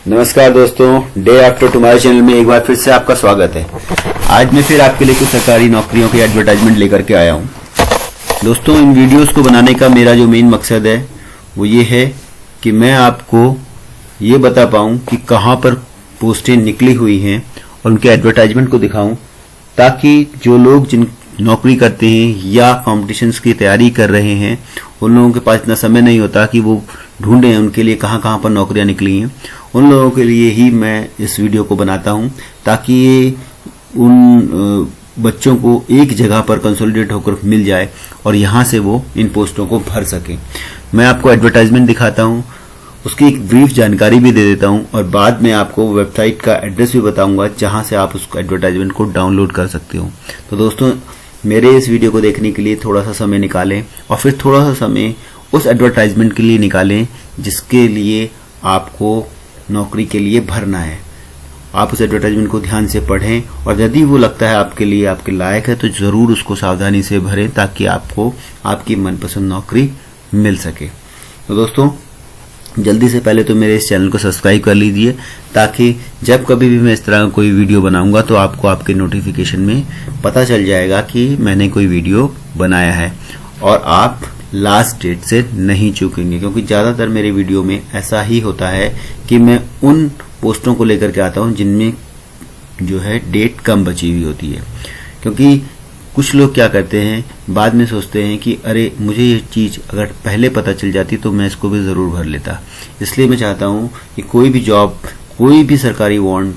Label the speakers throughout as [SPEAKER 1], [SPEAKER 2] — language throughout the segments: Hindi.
[SPEAKER 1] नमस्कार दोस्तों, डे आफ्टर टुमारो चैनल में एक बार फिर से आपका स्वागत है। आज मैं फिर आपके लिए कुछ सरकारी नौकरियों की एडवर्टाइजमेंट लेकर के आया हूं। दोस्तों, इन वीडियोस को बनाने का मेरा जो मेन मकसद है वो ये है कि मैं आपको ये बता पाऊं कि कहां पर पोस्टें निकली हुई हैं और उनके एडवर्टाइजमेंट को दिखाऊं, ताकि जो लोग जिन नौकरी करते हैं या कॉम्पिटिशन्स की तैयारी कर रहे हैं उन लोगों के पास इतना समय नहीं होता कि वो ढूंढें उनके लिए कहां पर नौकरियां निकली हैं। उन लोगों के लिए ही मैं इस वीडियो को बनाता हूं, ताकि ये उन बच्चों को एक जगह पर कंसोलिडेट होकर मिल जाए और यहां से वो इन पोस्टों को भर सकें। मैं आपको एडवर्टाइजमेंट दिखाता हूं, उसकी एक ब्रीफ जानकारी भी दे देता हूं और बाद में आपको वेबसाइट का एड्रेस भी बताऊंगा जहां से आप उस एडवर्टाइजमेंट को डाउनलोड कर सकते हो। तो दोस्तों, मेरे इस वीडियो को देखने के लिए थोड़ा सा समय निकालें और फिर थोड़ा सा समय उस एडवर्टाइजमेंट के लिए निकालें जिसके लिए आपको नौकरी के लिए भरना है। आप उस एडवर्टाइजमेंट को ध्यान से पढ़ें और यदि वो लगता है आपके लिए आपके लायक है तो जरूर उसको सावधानी से भरें, ताकि आपको आपकी मनपसंद नौकरी मिल सके। तो दोस्तों, जल्दी से पहले तो मेरे इस चैनल को सब्सक्राइब कर लीजिए, ताकि जब कभी भी मैं इस तरह का कोई वीडियो बनाऊंगा तो आपको आपके नोटिफिकेशन में पता चल जाएगा कि मैंने कोई वीडियो बनाया है और आप लास्ट डेट से नहीं चूकेंगे। क्योंकि ज्यादातर मेरे वीडियो में ऐसा ही होता है कि मैं उन पोस्टों को लेकर के आता हूं जिनमें जो है डेट कम बची हुई होती है। क्योंकि कुछ लोग क्या करते हैं, बाद में सोचते हैं कि अरे मुझे ये चीज अगर पहले पता चल जाती तो मैं इसको भी जरूर भर लेता। इसलिए मैं चाहता हूं कि कोई भी जॉब, कोई भी सरकारी वार्ड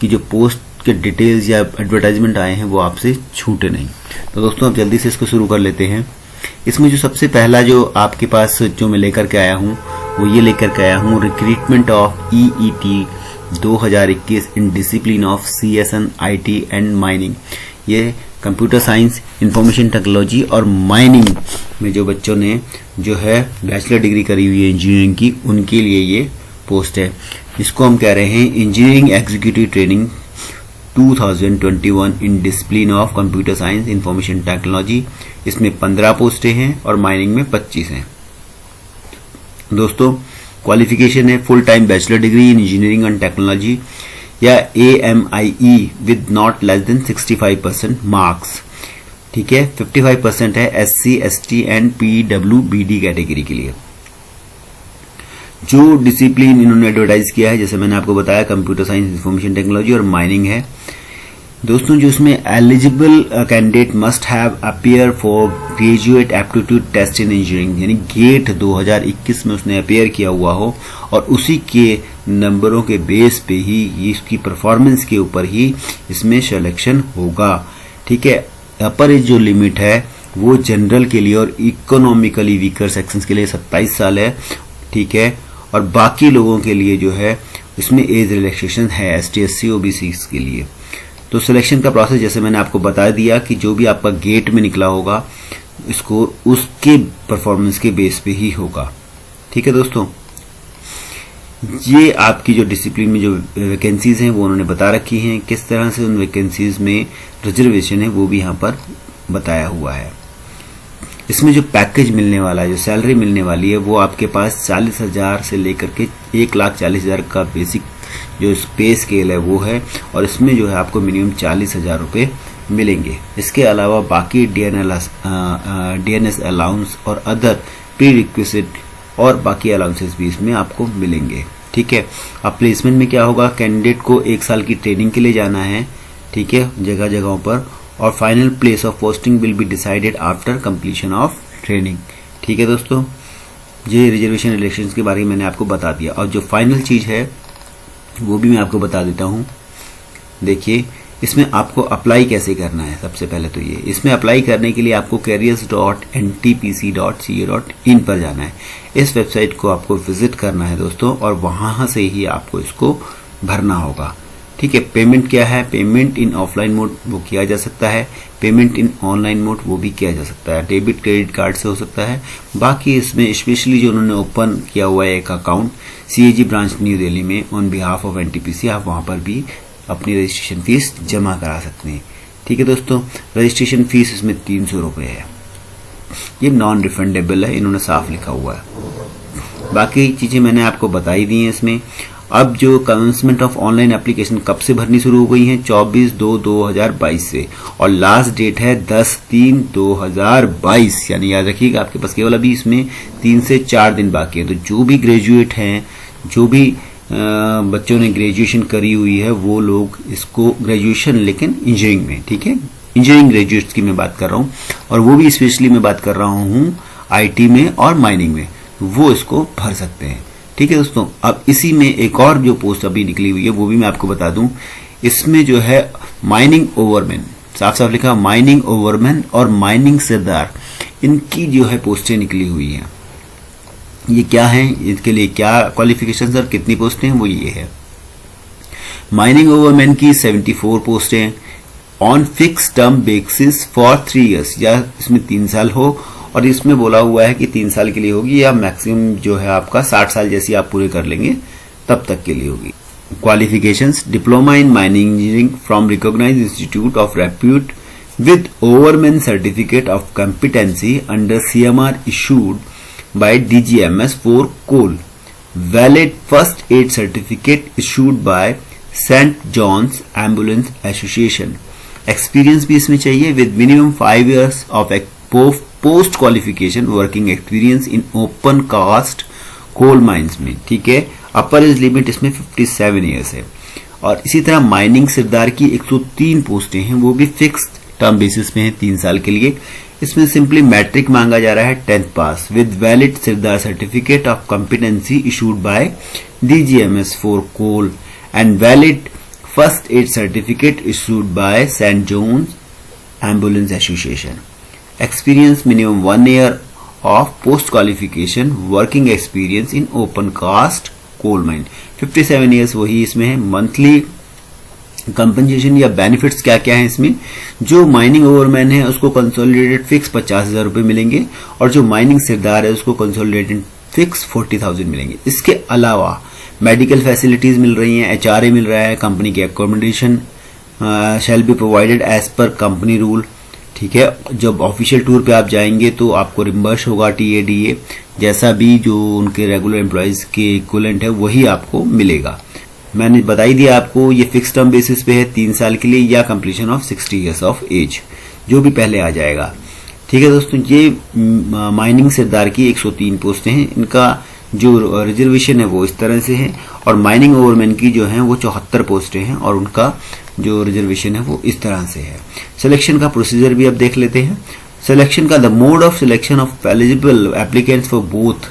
[SPEAKER 1] की जो पोस्ट के डिटेल्स या एडवर्टाइजमेंट आए हैं वो आपसे छूटे नहीं। तो दोस्तों, अब जल्दी से इसको शुरू कर लेते हैं। इसमें जो सबसे पहला जो आपके पास जो मैं लेकर के आया हूं वो ये लेकर के आया हूं, recruitment of EET 2021 in discipline of CSN IT and mining. ये कंप्यूटर साइंस, इंफॉर्मेशन टेक्नोलॉजी और माइनिंग में जो बच्चों ने जो है बैचलर डिग्री करी हुई है इंजीनियरिंग की, उनके लिए ये पोस्ट है। इसको हम कह रहे हैं engineering executive training 2021 in discipline of computer science, information technology. इसमें 15 पोस्टें हैं और माइनिंग में 25 हैं। दोस्तों, क्वालिफिकेशन है full time bachelor degree in engineering and technology या AMIE with not less than 65% marks. ठीक है, 55% है SC, ST and PWBD category के लिए। जो डिसिप्लिन इन्होंने एडवर्टाइज किया है, जैसे मैंने आपको बताया, कंप्यूटर साइंस, इंफॉर्मेशन टेक्नोलॉजी और माइनिंग है। दोस्तों, जो इसमें eligible candidate must have appear for graduate aptitude test in engineering, यानी गेट 2021 में उसने अपीयर किया हुआ हो और उसी के नंबरों के बेस पे ही, इसकी परफॉर्मेंस के ऊपर ही इसमें सिलेक्शन होगा। ठीक है, अपर एज जो लिमिट है वो जनरल के लिए और इकोनॉमिकली वीकर सेक्शंस के लिए 27 साल है। ठीक है, और बाकी लोगों के लिए जो है इसमें एज रिलैक्सेशन है ST, SC, OBC के लिए। तो सिलेक्शन का प्रोसेस जैसे मैंने आपको बता दिया कि जो भी आपका गेट में निकला होगा इसको उसके परफॉर्मेंस के बेस पे ही होगा। ठीक है दोस्तों, ये आपकी जो डिसिप्लिन में जो वैकेंसीज हैं वो उन्होंने बता रखी हैं। किस तरह से उन वैकेंसीज में रिजर्वेशन है वो भी यहाँ पर बताया हुआ है। इसमें जो पैकेज मिलने वाला है, जो सैलरी मिलने वाली है, वो आपके पास 40,000 से लेकर के 1,40,000 का बेसिक जो पे स्केल है वो है, और इसमें जो है आपको मिनिमम 40,000 रुपए मिलेंगे। इसके अलावा बाकी DNS अलाउंस और अदर प्री रिक्विजिट और बाकी अलाउंसेस भी इसमें आपको मिलेंगे। ठीक है, अब प्लेसमेंट में क्या होगा, कैंडिडेट को 1 साल की ट्रेनिंग के लिए जाना है। ठीक है, जगह जगहों पर, और final place of posting will be decided after completion of training. ठीक है दोस्तों, ये रिजर्वेशन रिलेशंस के बारे में मैंने आपको बता दिया। और जो फाइनल चीज है वो भी मैं आपको बता देता हूं। देखिए, इसमें आपको अप्लाई कैसे करना है। सबसे पहले तो ये, इसमें अप्लाई करने के लिए आपको careers.ntpc.ca.in पर जाना है। इस वेबसाइट को आपको विजिट करना है दोस्तों, और वहां से ही आपको इसको भरना होगा। ठीक है, पेमेंट क्या है, पेमेंट इन ऑफलाइन मोड वो किया जा सकता है, पेमेंट इन ऑनलाइन मोड वो भी किया जा सकता है, डेबिट क्रेडिट कार्ड से हो सकता है। बाकी इसमें स्पेशली जो उन्होंने ओपन किया हुआ है एक account CAG branch new Delhi में ऑन बिहाफ ऑफ NTPC, आप वहां पर भी अपनी रजिस्ट्रेशन फीस जमा करा सकते हैं। ठीक है दोस्तों, रजिस्ट्रेशन फीस इसमें 300 रुपए है। ये नॉन रिफंडेबल है, इन्होंने साफ लिखा हुआ है। बाकी चीजें मैंने आपको बताई दी हैं इसमें। अब जो कमेंसमेंट ऑफ ऑनलाइन एप्लीकेशन कब से भरनी शुरू हो गई है, 24/2/2022 से, और लास्ट डेट है 10/3/2022। यानी याद रखिएगा आपके पास केवल अभी इसमें 3 से 4 दिन बाकी है। तो जो भी ग्रेजुएट हैं, जो भी बच्चों ने ग्रेजुएशन करी हुई है, वो लोग इसको, ग्रेजुएशन लेकिन इंजीनियरिंग में, ठीक है, इंजीनियरिंग ग्रेजुएट्स की मैं बात कर रहा हूं, और वो भी स्पेशली मैं बात कर रहा हूं आईटी में और माइनिंग में, वो इसको भर सकते हैं। ठीक है दोस्तों, अब इसी में एक और जो पोस्ट अभी निकली हुई है वो भी मैं आपको बता दूं। इसमें जो है माइनिंग ओवरमैन, साफ साफ लिखा माइनिंग ओवरमैन और माइनिंग सरदार, इनकी जो है पोस्टें निकली हुई हैं। ये क्या है, इसके लिए क्या क्वालिफिकेशन और कितनी पोस्टें हैं, वो ये है। माइनिंग ओवरमैन की 74 पोस्टें on fix term basis for 3 years, या इसमें 3 साल हो, और इसमें बोला हुआ है कि 3 साल के लिए होगी, या मैक्सिमम जो है आपका 60 साल जैसी आप पूरे कर लेंगे तब तक के लिए होगी। Qualifications, diploma in mining engineering from recognised institute of repute with overman certificate of competency under CMR issued by DGMS for coal, valid first aid certificate issued by St. John's Ambulance Association। Experience भी इसमें चाहिए with minimum 5 years of post qualification working experience in open cast coal mines में, ठीक है। अपर एज लिमिट इसमें 57 ईयर्स है। और इसी तरह माइनिंग सरदार की 103 पोस्टें हैं, वो भी फिक्स्ड टर्म बेसिस में है 3 साल के लिए। इसमें सिंपली मैट्रिक मांगा जा रहा है 10th पास विद वैलिड सरदार certificate of competency issued by DGMS for coal and valid first aid certificate issued by Saint John's Ambulance Association. Experience minimum 1 year of post qualification working experience in open cast coal mine. 57 years वही इसमें है। मंथली कंपनसेशन या बेनिफिट्स क्या क्या है इसमें, जो माइनिंग ओवरमैन है उसको कंसोलिडेटेड फिक्स 50,000 रुपए मिलेंगे, और जो माइनिंग सरदार है उसको कंसोलिडेटेड फिक्स 40,000 मिलेंगे। इसके अलावा मेडिकल फैसिलिटीज मिल रही हैं, HRA मिल रहा है, कंपनी की accommodation shall be provided as per company rule, ठीक है। जब ऑफिशियल टूर पे आप जाएंगे तो आपको रिम्बर्स होगा TADA, जैसा भी जो उनके रेगुलर एम्प्लॉयज के इक्विवेलेंट है वही आपको मिलेगा। मैंने बता ही दिया आपको, ये फिक्स टर्म बेसिस पे है 3 साल के लिए, या completion of 60 years of age, जो भी पहले आ जाएगा। ठीक है दोस्तों, ये माइनिंग सरदार की 103 पोस्टें हैं। इनका जो रिजर्वेशन है वो इस तरह से है, और माइनिंग ओवरमैन की जो है वो 74 पोस्टें हैं, और उनका जो रिजर्वेशन है वो इस तरह से है। सिलेक्शन का प्रोसीजर भी अब देख लेते हैं। सिलेक्शन का, the mode of selection of eligible applicants for both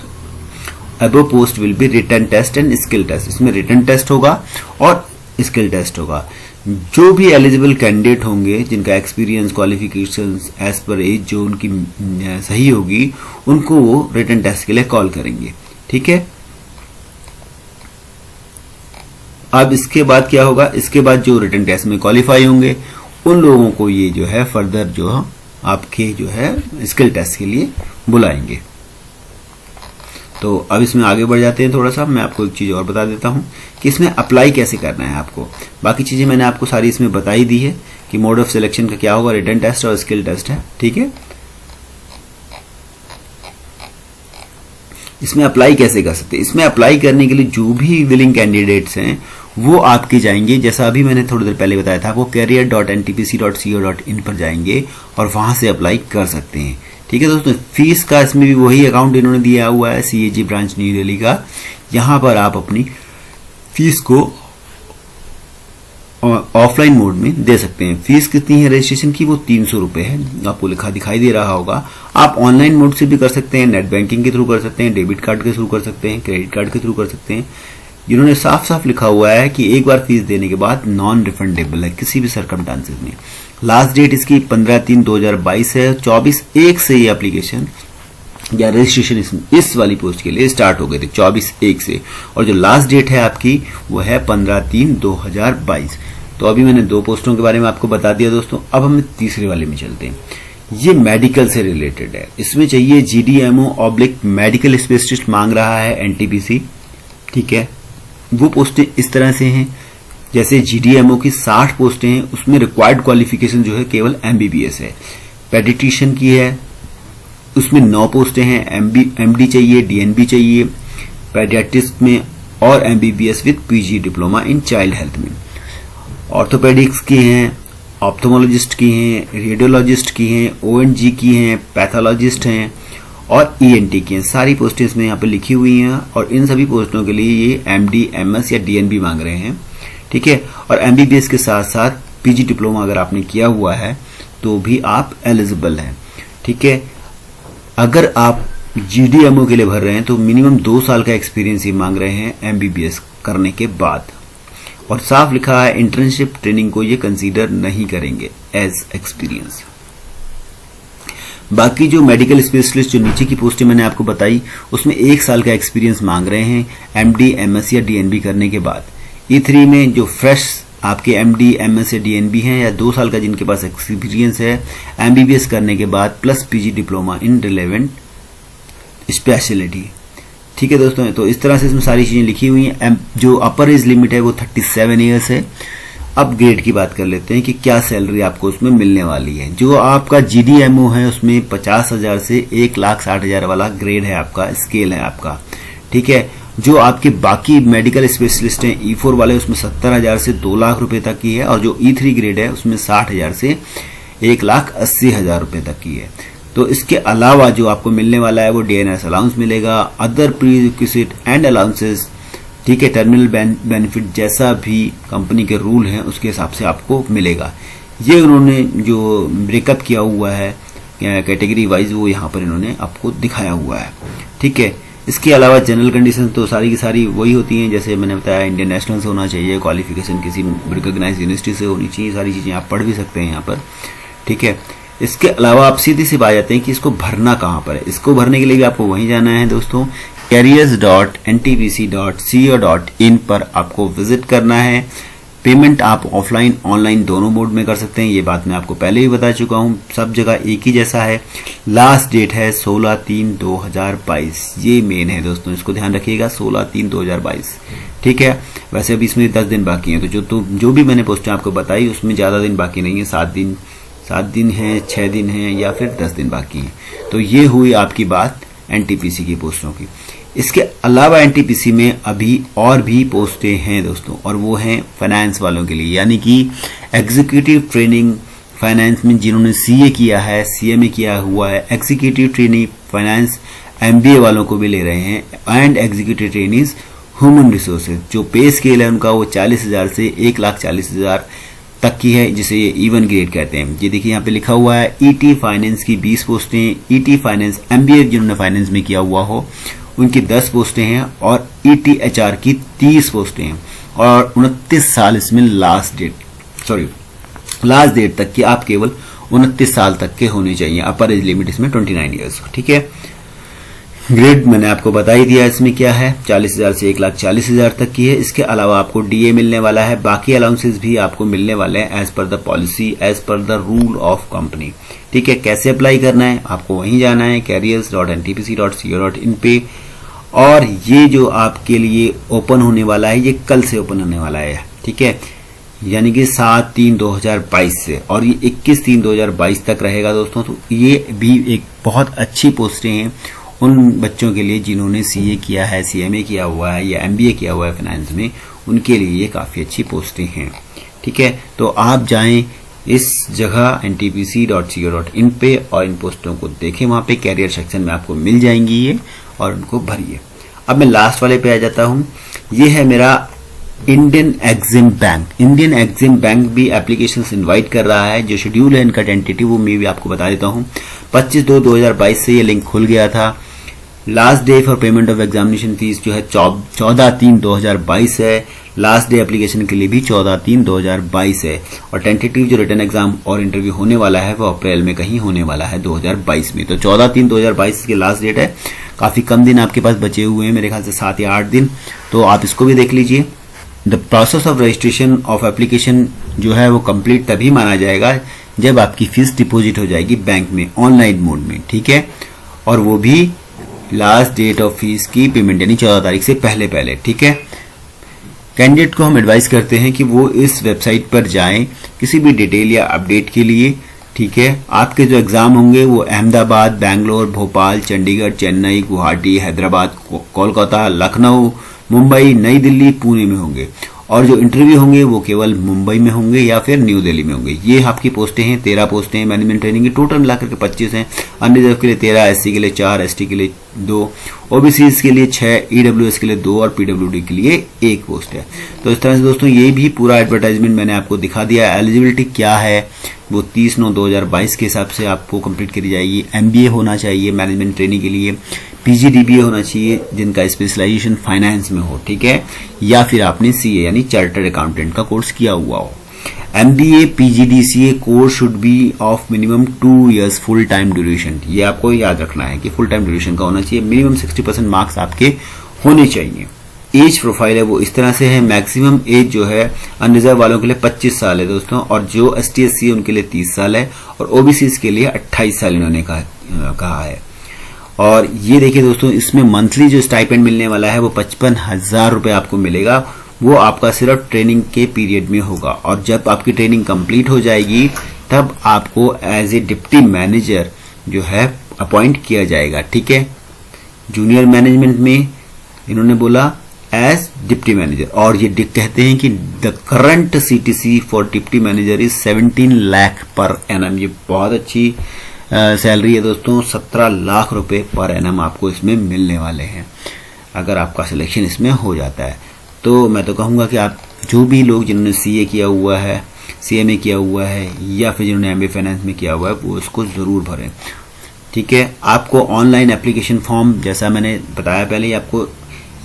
[SPEAKER 1] above post will be written test and skill test. इसमें रिटन टेस्ट होगा और स्किल टेस्ट होगा। जो भी एलिजिबल कैंडिडेट होंगे जिनका experience qualifications as per age जो उनकी सही होगी, उनको वो रिटन टेस्ट के लिए कॉल करेंगे, ठीक है। अब इसके बाद क्या होगा, इसके बाद जो रिटन टेस्ट में क्वालिफाई होंगे उन लोगों को ये जो है फर्दर जो आपके जो है स्किल टेस्ट के लिए बुलाएंगे। तो अब इसमें आगे बढ़ जाते हैं। थोड़ा सा मैं आपको एक चीज और बता देता हूं कि इसमें अप्लाई कैसे करना है आपको। बाकी चीजें मैंने आपको सारी इसमें बता ही दी है कि मोड ऑफ सिलेक्शन का क्या होगा, रिटन टेस्ट और स्किल टेस्ट है, ठीक है। इसमें अप्लाई कैसे कर सकते हैं, इसमें अप्लाई करने के लिए जो भी विलिंग कैंडिडेट्स हैं वो आपके जाएंगे, जैसा अभी मैंने थोड़ी देर पहले बताया था, वो career.ntpc.co.in पर जाएंगे और वहां से अप्लाई कर सकते हैं, ठीक है दोस्तों। फीस का इसमें भी वही अकाउंट इन्होंने दिया हुआ है, CAG ब्रांच न्यू दिल्ली का। यहां पर आप अपनी फीस को ऑफलाइन मोड में दे सकते हैं। फीस कितनी है रजिस्ट्रेशन की, वो 300 रुपए है, आपको लिखा दिखाई दे रहा होगा। आप ऑनलाइन मोड से भी कर सकते हैं, नेट बैंकिंग के थ्रू कर सकते हैं, डेबिट कार्ड के थ्रू कर सकते हैं, क्रेडिट कार्ड के थ्रू कर सकते हैं। जिन्होंने साफ साफ लिखा हुआ है कि एक बार फीस देने के बाद नॉन रिफंडेबल है किसी भी सर्कमस्टांसेस में। लास्ट डेट इसकी 15/3/2022 है। 24/1 से ये एप्लीकेशन या रजिस्ट्रेशन इस वाली पोस्ट के लिए स्टार्ट हो गए थे 24/1 से, और जो लास्ट डेट है आपकी वो है 15/3/2022। तो अभी मैंने 2 पोस्टों के बारे में आपको बता दिया दोस्तों। अब हम तीसरे वाले में चलते हैं। ये मेडिकल से रिलेटेड है। इसमें चाहिए GDMO/ मेडिकल स्पेशलिस्ट मांग रहा है NTPC, ठीक है। वो पोस्टें इस तरह से हैं, जैसे GDMO की 60 पोस्टें हैं, उसमें रिक्वायर्ड क्वालिफिकेशन जो है केवल MBBS है। पेडिट्रिशियन की है, उसमें 9 पोस्टें हैं, MD चाहिए, DNB चाहिए। पेडियाट्रिस्ट में और MBBS with PG diploma in child health में। ऑर्थोपेडिक्स की हैं, ऑप्थोमोलॉजिस्ट की हैं, रेडियोलॉजिस्ट की हैं, ONG की हैं, पैथोलॉजिस्ट हैं और ENT की हैं। सारी पोस्टें इसमें यहाँ पे लिखी हुई हैं और इन सभी पोस्टों के लिए ये MD, MS या DNB मांग रहे हैं, ठीक है। और MBBS के साथ साथ PG डिप्लोमा अगर आपने किया हुआ है तो भी आप एलिजिबल हैं, ठीक है। अगर आप GDMO के लिए भर रहे हैं तो मिनिमम 2 साल का एक्सपीरियंस ही मांग रहे हैं MBBS करने के बाद, और साफ लिखा है इंटर्नशिप ट्रेनिंग को ये कंसीडर नहीं करेंगे एज एक्सपीरियंस। बाकी जो मेडिकल स्पेशलिस्ट जो नीचे की पोस्टें मैंने आपको बताई उसमें 1 साल का एक्सपीरियंस मांग रहे हैं MD, MS या DNB करने के बाद। E3 में जो फ्रेश आपके MD, MS या DNB हैं या 2 साल का जिनके पास एक्सपीरियंस है MBBS करने के बाद plus PG diploma in relevant speciality, ठीक है दोस्तों। तो इस तरह से इसमें सारी चीजें लिखी हुई हैं। जो अपर एज लिमिट है वो 37 ईयर्स है। अब ग्रेड की बात कर लेते हैं कि क्या सैलरी आपको उसमें मिलने वाली है। जो आपका GDMO है उसमें 50,000 से 1,60,000 वाला ग्रेड है आपका, स्केल है आपका, ठीक है। जो आपके बाकी मेडिकल स्पेशलिस्ट हैं E4 वाले उसमें 70,000 से 2 लाख रुपए तक की है, और जो E3 ग्रेड है उसमें 60,000 से 1,80,000 रुपए तक की है। तो इसके अलावा जो आपको मिलने वाला है वो DNS अलाउंस मिलेगा, अदर प्रीरिक्विजिट एंड अलाउंसेस, ठीक है, टर्मिनल बेनिफिट जैसा भी कंपनी के रूल हैं उसके हिसाब से आपको मिलेगा। ये उन्होंने जो ब्रेकअप किया हुआ है कैटेगरी वाइज वो यहाँ पर इन्होंने आपको दिखाया हुआ है, ठीक है। इसके अलावा जनरल कंडीशन तो सारी की सारी वही होती हैं, जैसे मैंने बताया इंडियन नेशनल से होना चाहिए, क्वालिफिकेशन किसी रिकॉग्नाइज्ड यूनिवर्सिटी से होनी चाहिए, सारी चीजें आप पढ़ भी सकते हैं यहाँ पर, ठीक है। इसके अलावा आप सीधी सी बात जाते हैं कि इसको भरना कहाँ पर है। इसको भरने के लिए भी आपको वहीं जाना है दोस्तों, careers.ntpc.co.in पर आपको विजिट करना है। पेमेंट आप ऑफलाइन ऑनलाइन दोनों मोड में कर सकते हैं, ये बात मैं आपको पहले ही बता चुका हूं। सब जगह एक ही जैसा है। लास्ट डेट है 16/3/2022, ये मेन है दोस्तों, इसको ध्यान रखिएगा, 16/3/2022, ठीक है। वैसे अभी इसमें 10 दिन बाकी हैं, तो जो भी मैंने पोस्टें आपको बताई उसमें ज्यादा दिन बाकी नहीं है, 7 दिन है, 6 दिन है या फिर 10 दिन बाकी है। तो ये हुई आपकी बात NTPC की पोस्टों की। इसके अलावा NTPC में अभी और भी पोस्टें हैं दोस्तों, और वो हैं फाइनेंस वालों के लिए, यानी कि एग्जीक्यूटिव ट्रेनिंग फाइनेंस में जिन्होंने CA किया है, CMA किया हुआ है, एग्जीक्यूटिव ट्रेनिंग फाइनेंस MBA वालों को भी ले रहे हैं, and executive training human resources. जो पे स्केल है उनका वो 40,000 से 1,40,000 तक की है, जिसे ये इवन ग्रेड कहते हैं। ये देखिए यहाँ पे लिखा हुआ है ET फाइनेंस की 20 पोस्टें, ET फाइनेंस MBA जिन्होंने फाइनेंस में किया हुआ हो उनकी 10 पोस्टें हैं, और ET HR की 30 पोस्टें हैं, और 29 साल इसमें लास्ट डेट तक की आप केवल 29 साल तक के होने चाहिए। अपर एज लिमिट इसमें 29 ईयर्स, ठीक है। ग्रेड मैंने आपको बता ही दिया इसमें क्या है, 40,000 से 1,40,000 तक की है। इसके अलावा आपको DA मिलने वाला है, बाकी अलाउंसेस भी आपको मिलने वाले हैं as per the policy, as per the rule of company, ठीक है। कैसे अप्लाई करना है, आपको वहीं जाना है careers.ntpc.co.in पे, और ये जो आपके लिए ओपन होने वाला है ये कल से ओपन होने वाला है, ठीक है, यानी कि 7/3/2022 से, और ये 21/3/2022 तक रहेगा दोस्तों। तो ये भी एक बहुत अच्छी पोस्टें हैं उन बच्चों के लिए जिन्होंने CA किया है, CMA किया हुआ है या MBA किया हुआ है फाइनेंस में, उनके लिए ये काफी अच्छी पोस्टें हैं, ठीक है। तो आप जाएं इस जगह ntpc.co.in पे और इन पोस्टों को देखें, वहां पे कैरियर सेक्शन में आपको मिल जाएंगी ये, और उनको भरिए। अब मैं लास्ट वाले पे आ जाता हूं, ये है मेरा Indian EXIM bank. Indian EXIM bank भी एप्लीकेशंस इनवाइट कर रहा है। जो शेड्यूल है इनका टेंटेटिव वो मैं भी आपको बता देता हूं। 25/2/2022 से ये लिंक खुल गया था। Last day for payment of examination fees जो है 14/3/2022 है। लास्ट डे एप्लीकेशन के लिए भी 14/3/2022 है, और टेंटेटिव जो रिटर्न एग्जाम और इंटरव्यू होने वाला है वो अप्रैल में कहीं होने वाला है 2022 में। तो 14/3/2022 की लास्ट डेट है। काफी कम दिन आपके पास बचे हुए हैं, मेरे ख्याल से 7 या 8 दिन, तो आप इसको भी देख लीजिए। The process of registration of application जो है वो कंप्लीट तभी माना जाएगा जब आपकी फीस डिपॉजिट हो जाएगी बैंक में ऑनलाइन मोड में, ठीक है, और वो भी लास्ट डेट ऑफ फीस की पेमेंट यानी 14 तारीख से पहले, ठीक है। कैंडिडेट को हम एडवाइस करते हैं कि वो इस वेबसाइट पर जाएं किसी भी डिटेल या अपडेट के लिए, ठीक है। आपके जो एग्जाम होंगे वो अहमदाबाद, बैंगलोर, भोपाल, चंडीगढ़, चेन्नई, गुवाहाटी, हैदराबाद, कोलकाता, लखनऊ, मुंबई, नई दिल्ली, पुणे में होंगे। और जो इंटरव्यू होंगे वो केवल मुंबई में होंगे या फिर न्यू दिल्ली में होंगे। ये आपकी पोस्टें हैं, 13 पोस्टें हैं मैनेजमेंट ट्रेनिंग की, टोटल मिलाकर के 25 हैं। अनरिजर्व के लिए 13, एससी के लिए 4, एसटी के लिए 2, ओबीसीज के लिए 6, ईडब्ल्यूएस के लिए 2 और पीडब्ल्यूडी के लिए 1 पोस्ट है। तो इस तरह से दोस्तों ये भी पूरा एडवर्टाइजमेंट मैंने आपको दिखा दिया। एलिजिबिलिटी क्या है वो 30/9/2022 के हिसाब से आपको कंप्लीट करी जाएगी। एमबीए होना चाहिए मैनेजमेंट ट्रेनिंग के लिए, पीजीडीबीए होना चाहिए जिनका स्पेशलाइजेशन फाइनेंस में हो, ठीक है, या फिर आपने सीए यानी चार्टर्ड अकाउंटेंट का कोर्स किया हुआ हो। MBA PGDCA course should be of minimum 2 years full time duration. ये आपको याद रखना है कि फुल टाइम ड्यूरेशन का होना चाहिए। मिनिमम 60% मार्क्स आपके होने चाहिए। एज प्रोफाइल है वो इस तरह से है। मैक्सिमम एज जो है अनरिजर्व वालों के लिए 25 साल है दोस्तों, और जो एसटी एससी है उनके लिए 30 साल है, और ओबीसी के लिए 28 साल इन्होंने कहा है। और ये देखिए दोस्तों, इसमें मंथली जो स्टाइपेंड मिलने वाला है वो 55,000 रुपए आपको मिलेगा। वो आपका सिर्फ ट्रेनिंग के पीरियड में होगा, और जब आपकी ट्रेनिंग कंप्लीट हो जाएगी तब आपको एज ए डिप्टी मैनेजर जो है अपॉइंट किया जाएगा, ठीक है। जूनियर मैनेजमेंट में इन्होंने बोला एज डिप्टी मैनेजर, और ये कहते हैं कि the current CTC for deputy manager is 17 lakh per annum. ये बहुत अच्छी सैलरी है दोस्तों। 17 लाख रुपए पर एनम आपको इसमें मिलने वाले हैं अगर आपका सिलेक्शन इसमें हो जाता है। तो मैं तो कहूंगा कि आप जो भी लोग जिन्होंने सीए किया हुआ है, सीएमए किया हुआ है, या फिर जिन्होंने एमबीए फाइनेंस में किया हुआ है, वो इसको जरूर भरें, ठीक है। आपको ऑनलाइन एप्लीकेशन फॉर्म, जैसा मैंने बताया पहले ही आपको,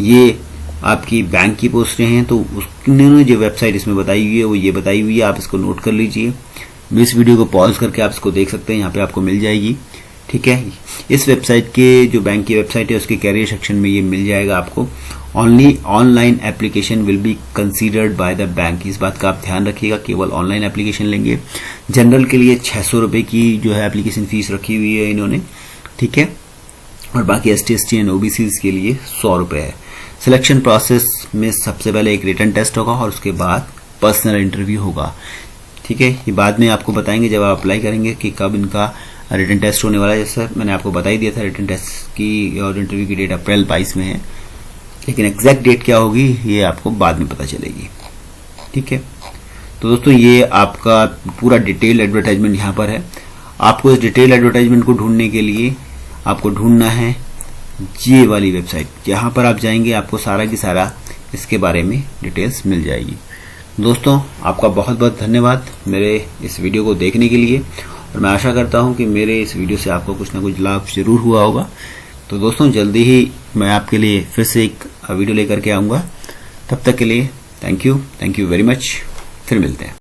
[SPEAKER 1] ये आपकी बैंक की पोस्टें हैं, तो उन्होंने जो वेबसाइट इसमें बताई हुई है वो ये बताई हुई है, आप इसको नोट कर लीजिए। इस वीडियो को पॉज करके आप इसको देख सकते हैं, यहाँ पे आपको मिल जाएगी, ठीक है। इस वेबसाइट के जो बैंक की वेबसाइट है उसके कैरियर सेक्शन में ये मिल जाएगा आपको। Only online application will be considered by the bank, इस बात का आप ध्यान रखिएगा, केवल ऑनलाइन एप्लीकेशन लेंगे। जनरल के लिए 600 रुपए की जो है एप्लीकेशन फीस रखी हुई है इन्होंने, ठीक है, और बाकी एसटी एसटी एंड ओबीसी के लिए 100 रुपए है। सिलेक्शन प्रोसेस में सबसे पहले एक रिटन टेस्ट होगा और उसके बाद पर्सनल इंटरव्यू होगा, ठीक है। ये बाद में आपको बताएंगे जब आप अप्लाई करेंगे कि कब इनका रिटन टेस्ट होने वाला है। जैसा मैंने आपको बता ही दिया था, रिटन टेस्ट की और इंटरव्यू की डेट अप्रैल 22 में है, लेकिन एग्जैक्ट डेट क्या होगी ये आपको बाद में पता चलेगी, ठीक है। तो दोस्तों ये आपका पूरा डिटेल एडवर्टाइजमेंट यहाँ पर है। आपको इस डिटेल एडवर्टाइजमेंट को ढूंढने के लिए आपको ढूंढना है ये वाली वेबसाइट, जहां पर आप जाएंगे आपको सारा की सारा इसके बारे में डिटेल्स मिल जाएगी। दोस्तों आपका बहुत बहुत धन्यवाद मेरे इस वीडियो को देखने के लिए, और मैं आशा करता हूं कि मेरे इस वीडियो से आपको कुछ ना कुछ लाभ जरूर हुआ होगा। तो दोस्तों जल्दी ही मैं आपके लिए फिर से एक वीडियो लेकर के आऊंगा। तब तक के लिए थैंक यू वेरी मच। फिर मिलते हैं।